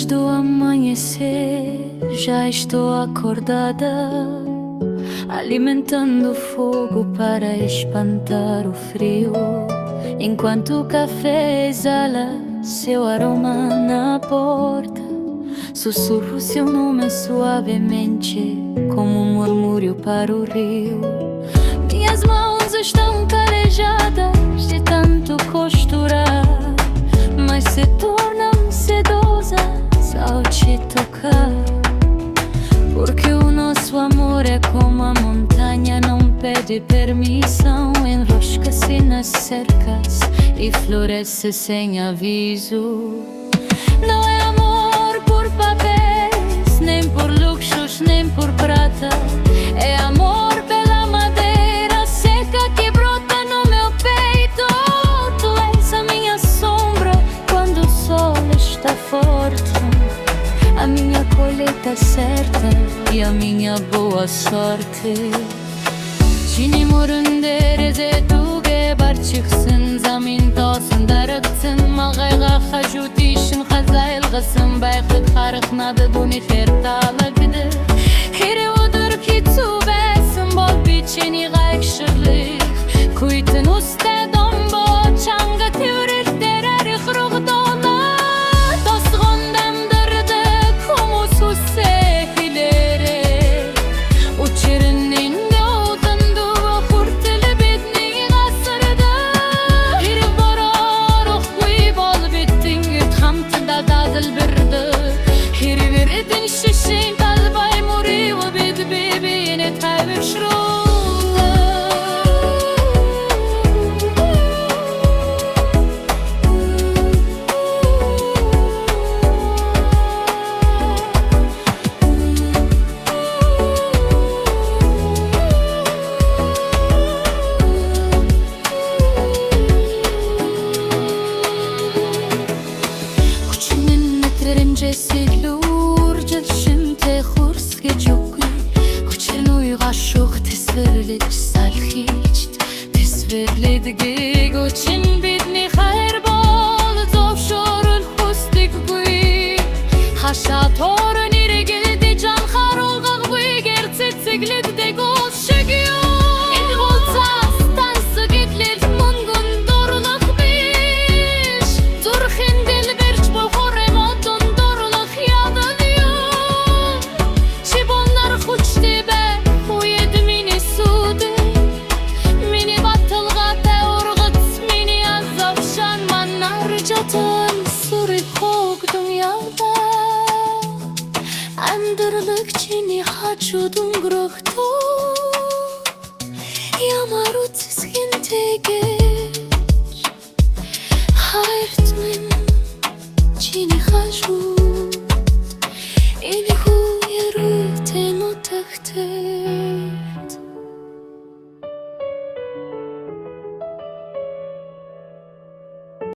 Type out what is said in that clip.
do amanhecer, já estou acordada, alimentando o fogo para espantar o frio, enquanto o café exala seu aroma na porta. Sussurro seu nome suavemente, como um murmúrio para o rio. Minhas mãos estão calejadas de tanto costurar, mas se tornam sedosas ao te tocar. Porque o nosso amor é como a montanha, não pede permissão, enrosca-se nas cercas e floresce sem aviso. Não é amor por papéis, nem por luxos, nem por prata. É amor pela madeira seca que brota no meu peito. Tu és a minha sombra quando o sol está forte, a minha colheita certa e a minha boa sorte. Чини мөрөндөрөзө түге бар чыксын, замин тосын дарыгсын, магайга хажу тишин хазайлгысын, байкыт харыкнады буни херталыгды. Хире удыр ки тубесин бол бичени гайкшырлык, куйтын усте домбо чанга тюрер терер хругдола. Тосгондам дырды кумусу сехилере, учеринин Silur jalshim te khurske jukui, Khuchen uyga shukh tesverlech salkhich, tesverledgi gochen bidni khair bol zovshorul khustik gui, Khashator nirgildi jan kharolga gui gertsetsiglik de gol shegyo. Andırlık çini haçudum grokto, Yamarut skin tegeç, Hayrtmim çini haçud, İni hu yeru teno tekte.